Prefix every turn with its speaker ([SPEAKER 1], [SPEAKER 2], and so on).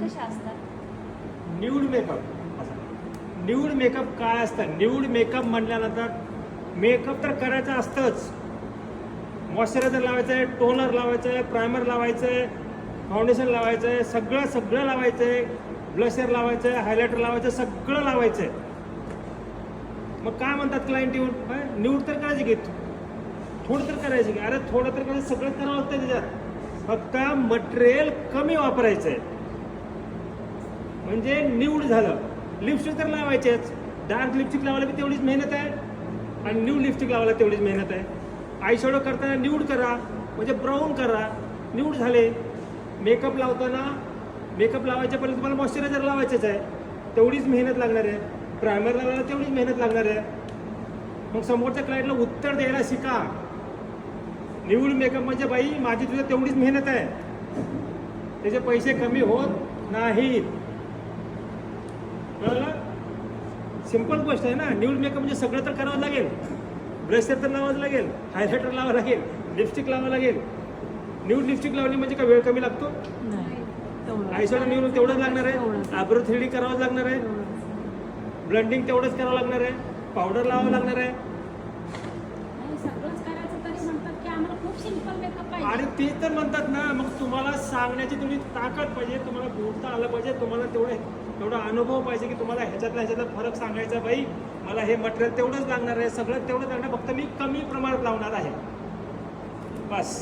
[SPEAKER 1] कशा असतात?
[SPEAKER 2] Nude makeup nude makeup काय असतं? न्यूड मेकअप म्हटल्यानंतर मेकअप तर करायचं असतंच. मॉइश्चरायझर लावायचं आहे, टोनर लावायचं आहे, प्रायमर लावायचं आहे, फाउंडेशन लावायचं आहे, सगळं लावायचं आहे, ब्लशर लावायचं आहे, हायलायटर लावायचं आहे, सगळं लावायचं आहे. मग काय म्हणतात क्लायंट येऊन, न्यूड तर करायची की थोडं तर करायची की? अरे थोडं तर करायचं, सगळं करावं लागतं त्याच्यात. फक्त मटेरियल कमी वापरायचं आहे म्हणजे न्यूड झालं. लिपस्टिक तर लावायचेच. डार्क लिपस्टिक लावायला बी तेवढीच मेहनत आहे आणि न्यूड लिपस्टिक लावायला तेवढीच मेहनत आहे. आय शॅडो करताना न्यूड करा म्हणजे ब्राऊन करा, न्यूड झाले. मेकअप लावताना मेकअप लावायच्या पहिले तुम्हाला मॉइश्चरायझर लावायचंच आहे, तेवढीच मेहनत लागणार आहे. प्रायमर लावायला तेवढीच मेहनत लागणार आहे. मग समोरच्या क्लायंटला उत्तर द्यायला शिका. न्यूड मेकअप म्हणजे बाई माझी तुझ्या तेवढीच मेहनत आहे, त्याचे पैसे कमी होत नाहीत. कळलं? सिंपल गोष्ट आहे ना. न्यूड मेकअप म्हणजे सगळं तर करावं लागेल. ब्लशर तर लावावं लागेल, हायलायटर लावावं लागेल, लिपस्टिक लावावं लागेल. न्यूड लिपस्टिक लावली म्हणजे का वेळ कमी लागतो? आयशॅडो न्यूड तेवढंच लागणार आहे. आयब्रो 3D करावं लागणार आहे, ब्लेंडिंग तेवढंच करावं लागणार आहे, पावडर लावावं लागणार आहे.
[SPEAKER 1] सगळंच करायचं तरी म्हणतात की आम्हाला खूप सिंपल मेकअप पाहिजे.
[SPEAKER 2] आणि ते तर म्हणतात ना, मग तुम्हाला सांगण्याची तुम्ही ताकद पाहिजे, तुम्हाला बोलता आलं पाहिजे, तुम्हाला तेवढा अनुभव पाहिजे की तुम्हाला ह्याच्यातला फरक सांगायचा. बाई मला हे मटेरियल तेवढंच लागणार आहे, सगळं तेवढंच लागणार, फक्त मी कमी प्रमाणात लावणार आहे, बस.